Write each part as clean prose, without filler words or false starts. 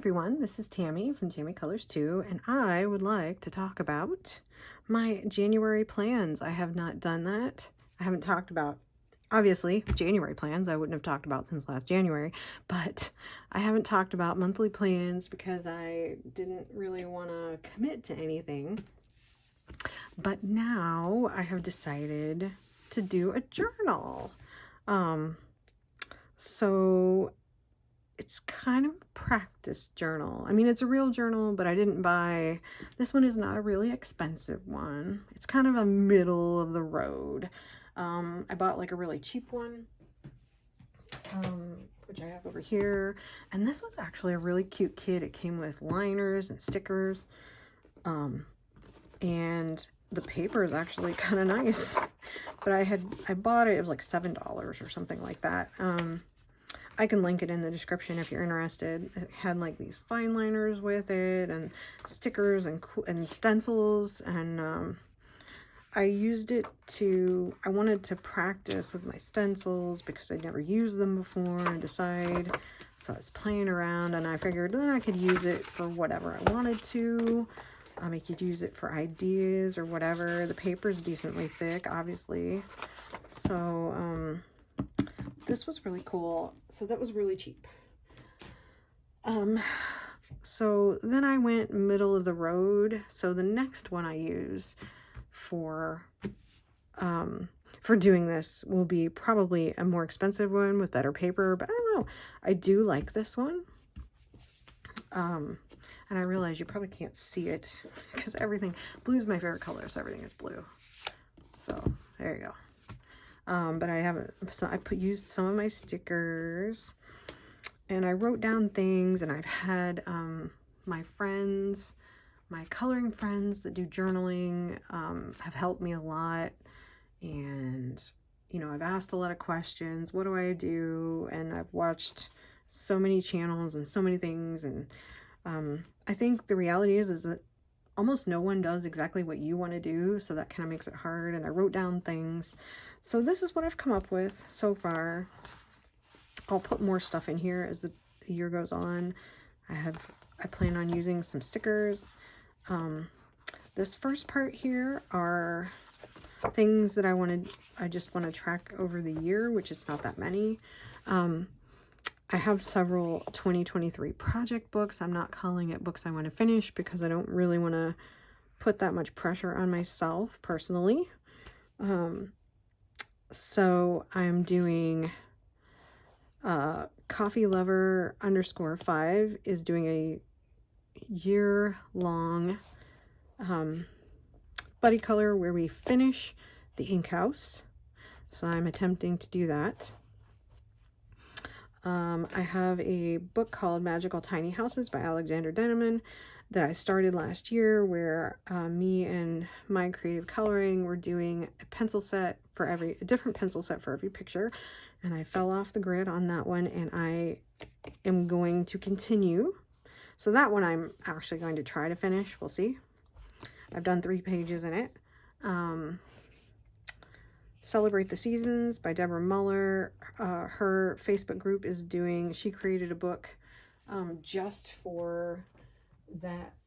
everyone, this is Tammy from Tammy Colors 2, and I would like to talk about my January plans. I have not done that. I haven't talked about, obviously, January plans I wouldn't have talked about since last January, but I haven't talked about monthly plans because I didn't really want to commit to anything. But now I have decided to do a journal. So it's kind of a practice journal. I mean, it's a real journal, but I didn't buy, this one is not a really expensive one. It's kind of a middle of the road. I bought like a really cheap one, which I have over here. And this was actually a really cute kit. It came with liners and stickers. And the paper is actually kind of nice. But I bought it, it was like $7 or something like that. I can link it in the description if you're interested. It had like these fine liners with it and stickers and stencils, and I used it I wanted to practice with my stencils because I'd never used them before and decide. So I was playing around and I figured then I could use it for whatever I wanted to. I could use it for ideas or whatever. The paper's decently thick, obviously. So, this was really cool. So that was really cheap. So then I went middle of the road. So the next one I use for doing this will be probably a more expensive one with better paper, but I don't know. I do like this one. And I realize you probably can't see it because blue is my favorite color, so everything is blue. So there you go. But I haven't, so I used some of my stickers and I wrote down things, and I've had my friends, my coloring friends that do journaling have helped me a lot. And, you know, I've asked a lot of questions. What do I do? And I've watched so many channels and so many things. And I think the reality is that almost no one does exactly what you want to do, so that kind of makes it hard. And I wrote down things. So this is what I've come up with so far. I'll put more stuff in here as the year goes on. I plan on using some stickers. This first part here are things that I just want to track over the year, which is not that many. I have several 2023 project books. I'm not calling it books I want to finish because I don't really want to put that much pressure on myself personally. So I'm doing Coffee Lover _5 is doing a year-long buddy color where we finish the ink house. So I'm attempting to do that. I have a book called Magical Tiny Houses by Alexander Denneman that I started last year, where me and my creative coloring were doing a different pencil set for every picture, and I fell off the grid on that one, and I am going to continue. So that one I'm actually going to try to finish. We'll see. I've done 3 pages in it. Celebrate the Seasons by Deborah Muller. Her Facebook group is she created a book just for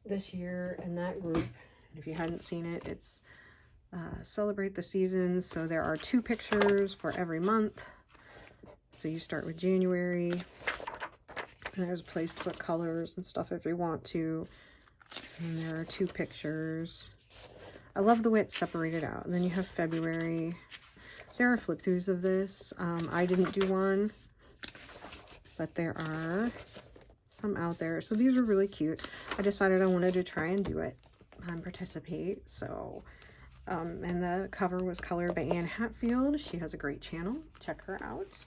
this year in that group. If you hadn't seen it, it's Celebrate the Seasons. So there are 2 pictures for every month. So you start with January, and there's a place to put colors and stuff if you want to. And there are 2 pictures. I love the way it's separated out. And then you have February. There are flip-throughs of this. I didn't do one, but there are some out there. So these are really cute. I decided I wanted to try and do it and participate. So, and the cover was colored by Anne Hatfield. She has a great channel. Check her out.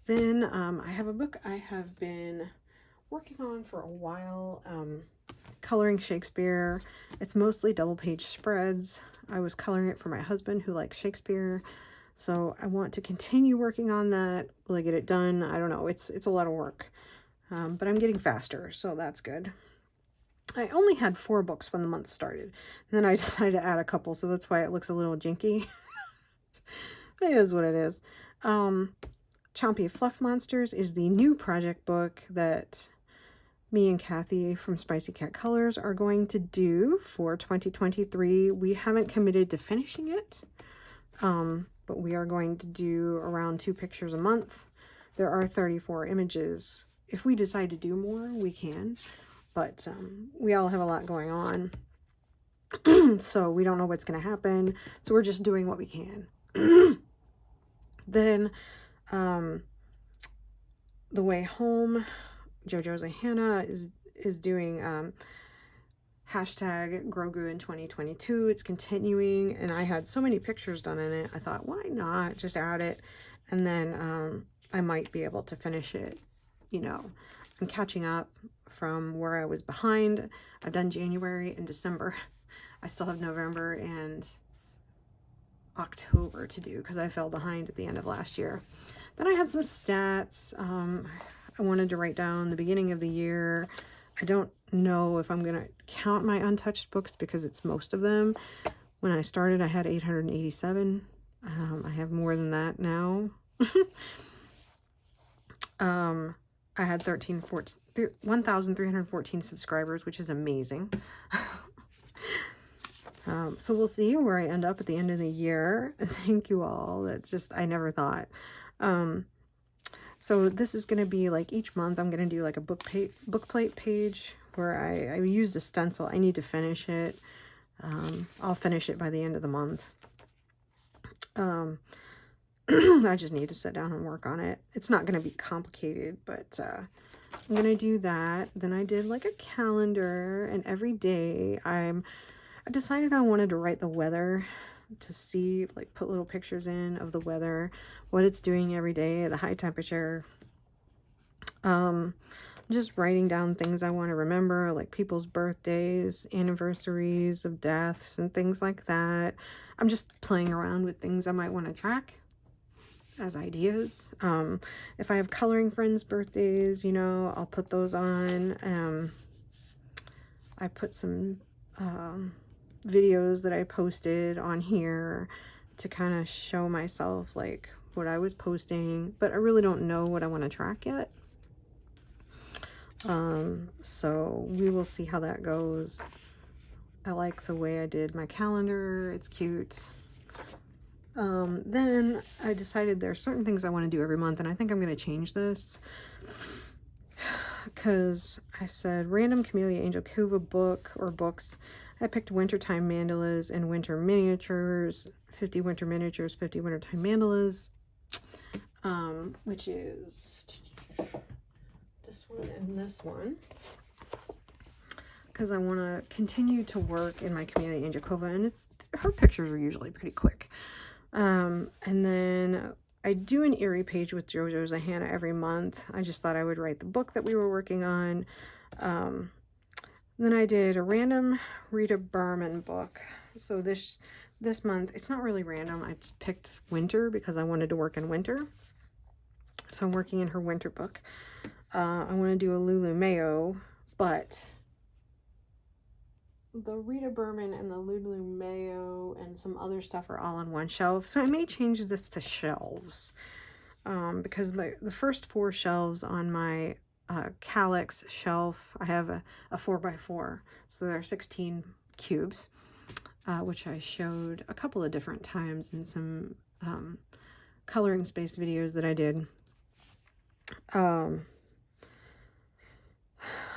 Then I have a book I have been working on for a while. Coloring Shakespeare. It's mostly double-page spreads. I was coloring it for my husband who likes Shakespeare, so I want to continue working on that. Will I get it done? I don't know. It's a lot of work, but I'm getting faster, so that's good. I only had 4 books when the month started, and then I decided to add a couple, so that's why it looks a little jinky. It is what it is. Chompy Fluff Monsters is the new project book that me and Kathy from Spicy Cat Colors are going to do for 2023. We haven't committed to finishing it, but we are going to do around 2 pictures a month. There are 34 images. If we decide to do more, we can, but we all have a lot going on, so we don't know what's going to happen, so we're just doing what we can. Then The Way Home, Jojoza Hanna is doing hashtag Grogu in 2022. It's continuing, and I had so many pictures done in it. I thought, why not just add it, and then I might be able to finish it. You know, I'm catching up from where I was behind. I've done January and December. I still have November and October to do because I fell behind at the end of last year. Then I had some stats. I wanted to write down the beginning of the year. I don't know if I'm going to count my untouched books because it's most of them. When I started, I had 887. I have more than that now. I had 1,314 subscribers, which is amazing. So we'll see where I end up at the end of the year. Thank you all. That's just, I never thought. So this is going to be like each month I'm going to do like a book plate page where I used a stencil. I need to finish it. I'll finish it by the end of the month. I just need to sit down and work on it. It's not going to be complicated, but I'm going to do that. Then I did like a calendar, and every day I decided I wanted to write the weather to see, like put little pictures in of the weather, what it's doing every day, the high temperature. Just writing down things I want to remember, like people's birthdays, anniversaries of deaths, and things like that. I'm just playing around with things I might want to track as ideas. If I have coloring friends' birthdays, you know, I'll put those on. I put some videos that I posted on here to kind of show myself like what I was posting, but I really don't know what I want to track yet. So we will see how that goes. I like the way I did my calendar. It's cute. Then I decided there are certain things I want to do every month, and I think I'm going to change this because I said random Camellia Angel Kuva book or books. I picked wintertime mandalas and winter miniatures, 50 winter miniatures, 50 wintertime mandalas, which is this one and this one, because I want to continue to work in my Camellia Angel Kuva, and her pictures are usually pretty quick. And then I do an Erie page with Jojoza Hanna every month. I just thought I would write the book that we were working on. Then I did a random Rita Berman book. So this month, it's not really random. I just picked winter because I wanted to work in winter. So I'm working in her winter book. I want to do a Lulu Mayo, but the Rita Berman and the Lulu Mayo and some other stuff are all on one shelf. So I may change this to shelves because the first 4 shelves on my Calyx shelf, I have a 4x4. So there are 16 cubes, which I showed a couple of different times in some coloring space videos that I did.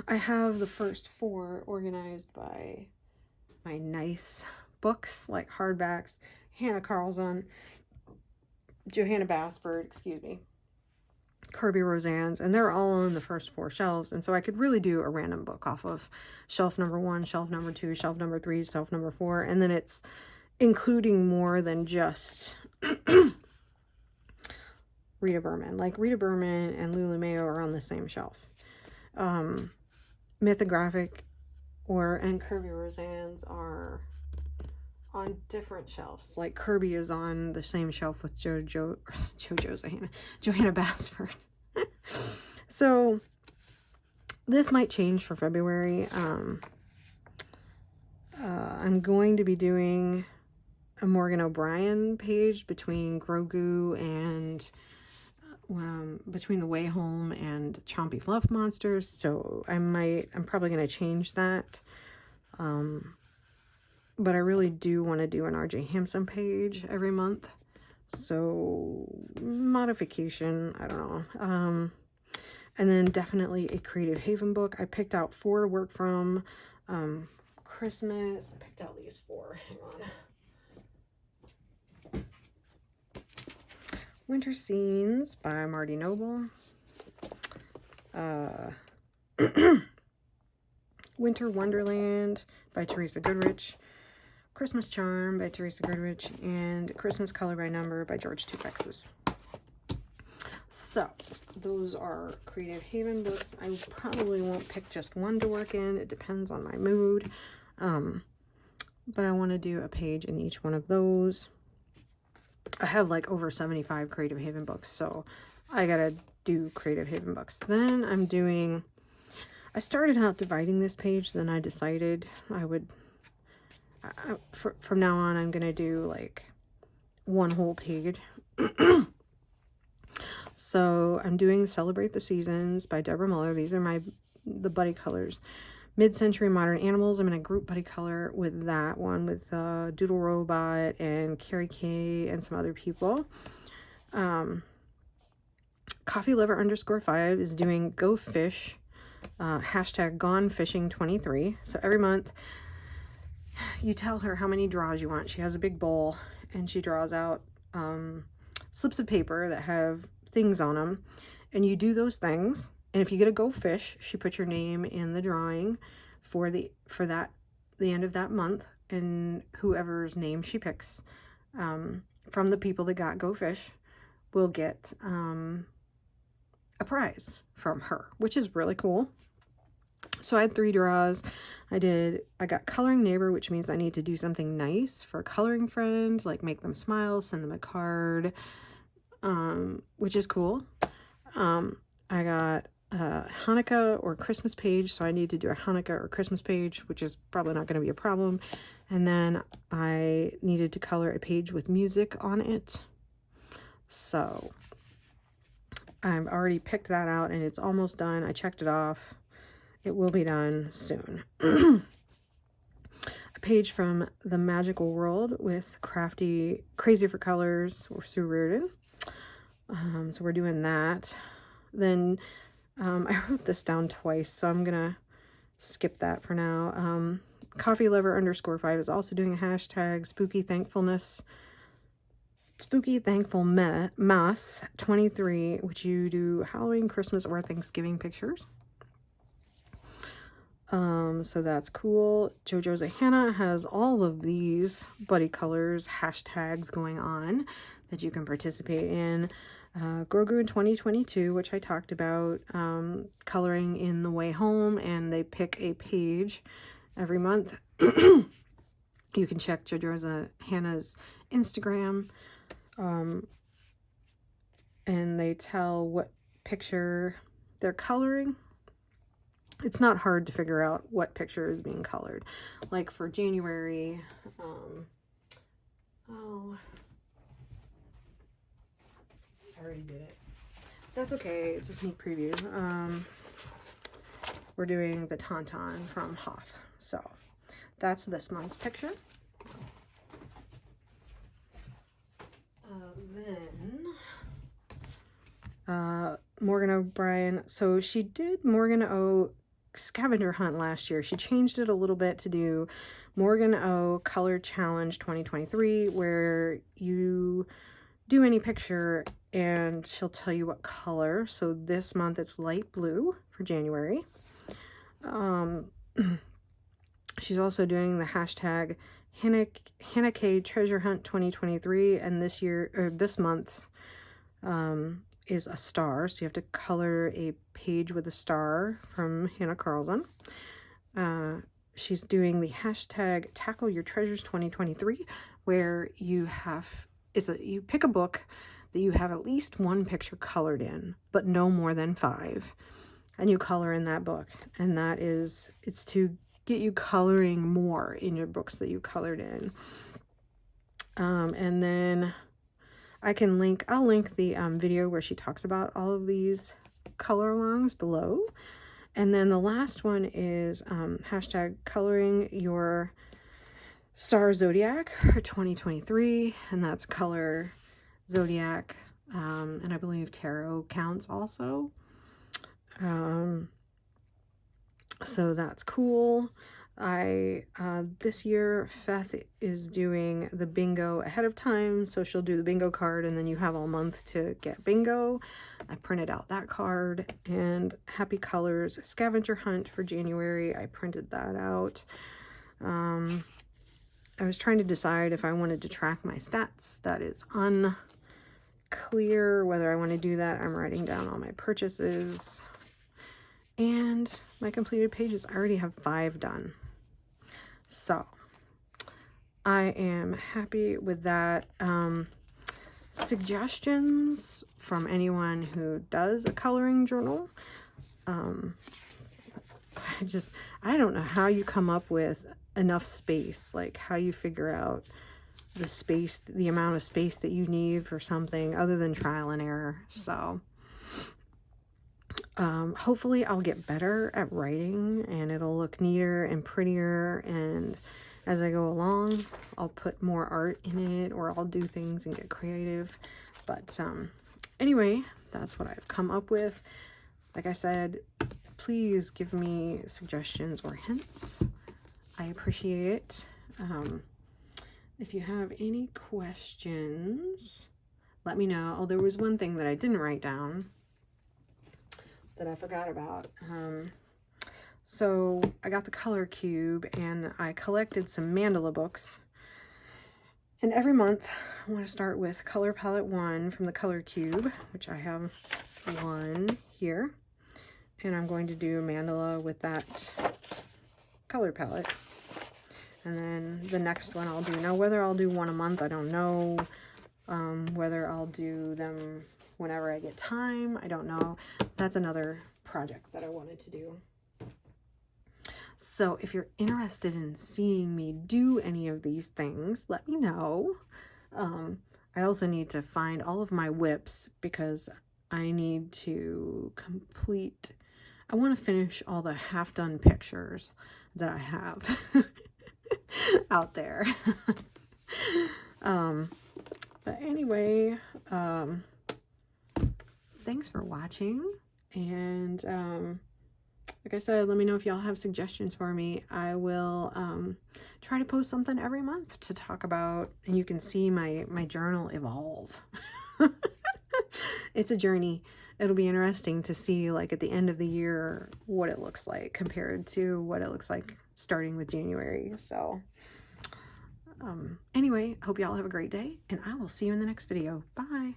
I have the first 4 organized by my nice books, like hardbacks, Hannah Carlson, Johanna Basford, Kirby Roseanne's, and they're all on the first 4 shelves. And so I could really do a random book off of shelf number 1, shelf number 2, shelf number 3, shelf number 4, and then it's including more than just Rita Berman. Like Rita Berman and Lulu Mayo are on the same shelf. Mythographic and Kirby Roseanne's are on different shelves. Like Kirby is on the same shelf with Johanna Basford. So this might change for February. I'm going to be doing a Morgan O'Brien page between Grogu and between the Way Home and Chompy Fluff Monsters, so I'm probably going to change that. But I really do want to do an RJ Hampson page every month. So modification, I don't know. And then definitely a Creative Haven book. I picked out 4 to work from. Christmas, I picked out these 4. Hang on. Winter Scenes by Marty Noble. Winter Wonderland by Teresa Goodrich. Christmas Charm by Teresa Goodrich, and Christmas Color by Number by George Tufexis. So, those are Creative Haven books. I probably won't pick just one to work in. It depends on my mood. But I want to do a page in each one of those. I have like over 75 Creative Haven books, so I gotta do Creative Haven books. Then I started out dividing this page, then I decided I would... from now on, I'm going to do like one whole page. So I'm doing Celebrate the Seasons by Deborah Muller. These are the buddy colors. Mid-Century Modern Animals. I'm going to group buddy color with that one with Doodle Robot and Carrie Kay and some other people. Coffee Lover _5 is doing Go Fish, hashtag Gone Fishing 23. So every month, you tell her how many draws you want. She has a big bowl and she draws out slips of paper that have things on them, and you do those things, and if you get a Go Fish, she puts your name in the drawing for the end of that month, and whoever's name she picks from the people that got Go Fish will get a prize from her, which is really cool. So I had 3 draws. I got Coloring Neighbor, which means I need to do something nice for a coloring friend, like make them smile, send them a card, which is cool. I got Hanukkah or Christmas page, so I need to do a Hanukkah or Christmas page, which is probably not going to be a problem. And then I needed to color a page with music on it. So I've already picked that out and it's almost done. I checked it off. It will be done soon. A page from The Magical World with Crazy for Colors or Sue Reardon. So we're doing that. Then I wrote this down twice, so I'm gonna skip that for now. Coffee Lover _5 is also doing a hashtag Spooky Thankful Mass 23, which you do Halloween, Christmas, or Thanksgiving pictures. So that's cool. Jojoza Hanna has all of these buddy colors hashtags going on that you can participate in. Grogu in 2022, which I talked about, coloring in the way home, and they pick a page every month. You can check Jojoza Hanna's Instagram, and they tell what picture they're coloring. It's not hard to figure out what picture is being colored. Like for January, I already did it. That's okay, it's a sneak preview. We're doing the Tauntaun from Hoth. So that's this month's picture. Then Morgan O'Brien. So she did Morgan O scavenger hunt last year. She changed it a little bit to do Morgan O Color Challenge 2023, where you do any picture and she'll tell you what color. So this month it's light blue for January. She's also doing the hashtag Hanna K Treasure Hunt 2023, and this month is a star, so you have to color a page with a star from Hannah Carlson. She's doing the hashtag Tackle Your Treasures 2023, where you pick a book that you have at least one picture colored in, but no more than 5, and you color in that book, and it's to get you coloring more in your books that you colored in. And then I'll link the video where she talks about all of these color alongs below. And then the last one is hashtag coloring your star zodiac for 2023, and that's color zodiac, and I believe tarot counts also. So that's cool. This year Feth is doing the bingo ahead of time, so she'll do the bingo card and then you have all month to get bingo. I printed out that card. And Happy Colors scavenger hunt for January, I printed that out. I was trying to decide if I wanted to track my stats. That is unclear whether I want to do that. I'm writing down all my purchases and my completed pages. I already have 5 done. So I am happy with that. Suggestions from anyone who does a coloring journal. I don't know how you come up with enough space, like how you figure out the space, the amount of space that you need for something other than trial and error. So hopefully I'll get better at writing and it'll look neater and prettier, and as I go along I'll put more art in it, or I'll do things and get creative. But anyway, that's what I've come up with. Like I said, please give me suggestions or hints. I appreciate it. If you have any questions, let me know. Oh, there was one thing that I didn't write down that I forgot about. So I got the color cube and I collected some mandala books. And every month I want to start with color palette 1 from the color cube, which I have 1 here. And I'm going to do mandala with that color palette. And then the next one I'll do. Now, whether I'll do 1 a month, I don't know. Whether I'll do them whenever I get time, I don't know. That's another project that I wanted to do. So if you're interested in seeing me do any of these things, let me know. I also need to find all of my whips because I need to I want to finish all the half-done pictures that I have out there. But anyway, thanks for watching, and like I said, let me know if y'all have suggestions for me. I will try to post something every month to talk about, and you can see my journal evolve. It's a journey. It'll be interesting to see, like, at the end of the year what it looks like compared to what it looks like starting with January. So anyway, hope y'all have a great day, and I will see you in the next video. Bye.